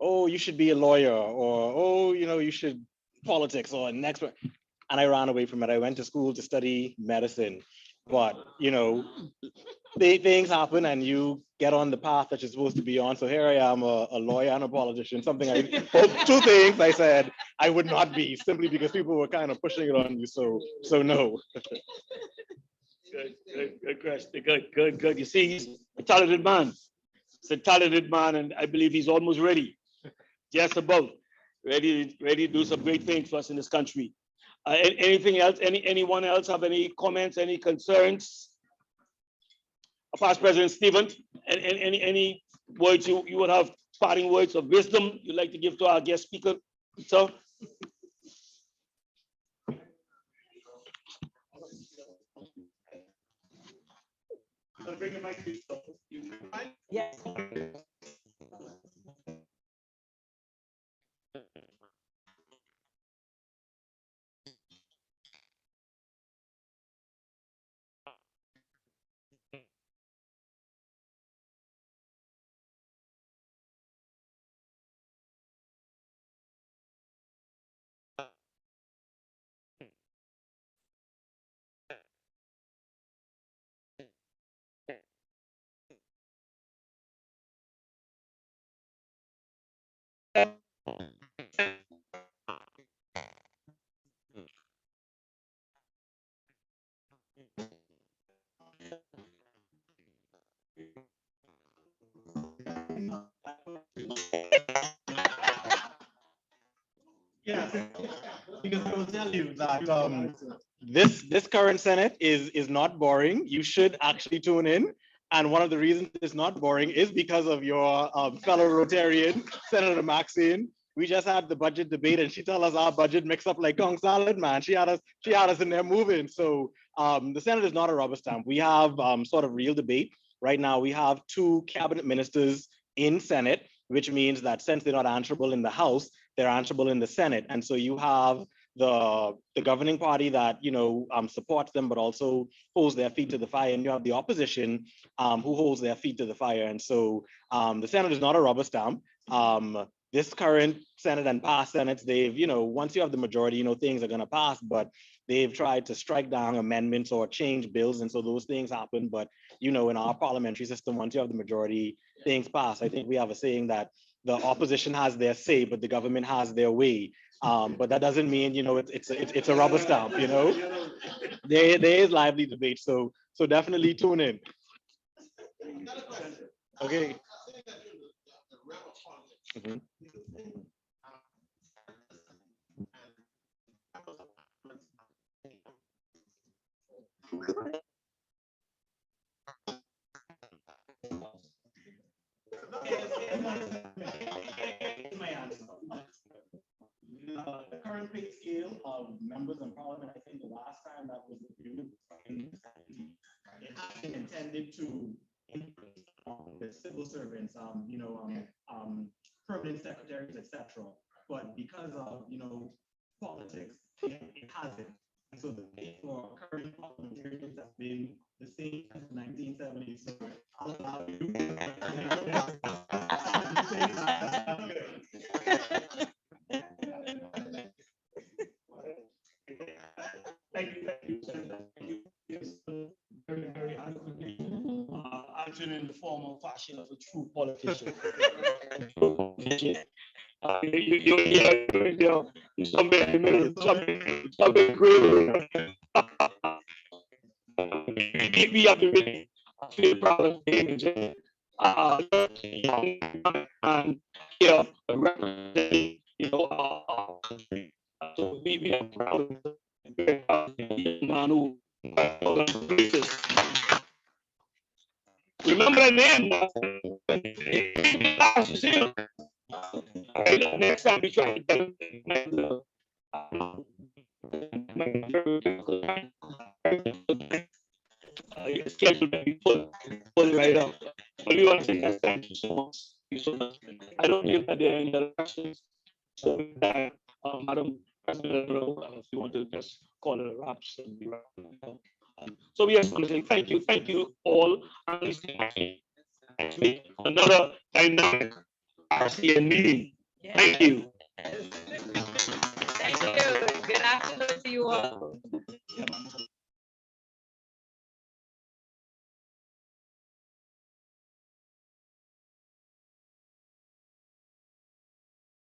oh, you should be a lawyer, or, oh, you should politics or next. And I ran away from it. I went to school to study medicine. But, things happen and you get on the path that you're supposed to be on. So here I am, a lawyer and a politician, two things I said I would not be, simply because people were kind of pushing it on you. So no. Good question. Good. You see, he's a talented man. He's a talented man, and I believe he's almost ready. Just about ready to do some great things for us in this country. Anything else? Anyone else have any comments? Any concerns? Past President Stevens, any words you would have, parting words of wisdom you'd like to give to our guest speaker? So. Yes. Yes, because I will tell you that this current Senate is not boring. You should actually tune in. And one of the reasons it's not boring is because of your fellow Rotarian, Senator Maxine. We just had the budget debate and she told us our budget mixed up like Kong salad, man. She had us in there moving. So the Senate is not a rubber stamp. We have sort of real debate. Right now, we have 2 cabinet ministers in Senate, which means that since they're not answerable in the House, they're answerable in the Senate. And so you have the governing party that supports them, but also holds their feet to the fire, and you have the opposition who holds their feet to the fire. And so the Senate is not a rubber stamp. This current Senate and past Senates, they've, once you have the majority, things are going to pass, but they've tried to strike down amendments or change bills. And so those things happen. But, in our parliamentary system, once you have the majority, things pass. I think we have a saying that the opposition has their say, but the government has their way. But that doesn't mean, it's a rubber stamp, There is lively debate. So definitely tune in. Okay. Mhm. The current pay scale of members in parliament, I think the last time that was reviewed, it has been intended to increase the civil servants, permanent secretaries, etc. But because of politics, it hasn't. And so the pay for current parliamentarians has been the same as the 1970s. So I'll allow you. Thank you. Yes, very adequately answering in the formal fashion of a true politician. We have to really feel proud of being and representing, so we are proud of the man who remember the name. Next time we try to get schedule to be pull right up. But we want to say thank you so much. I don't think that there are any other questions. So with that, Madam President, if you want to just call it a wrap. So we just want to say thank you all. Next week, another dynamic RCN meeting. Thank you. Thank you. Good afternoon to you all.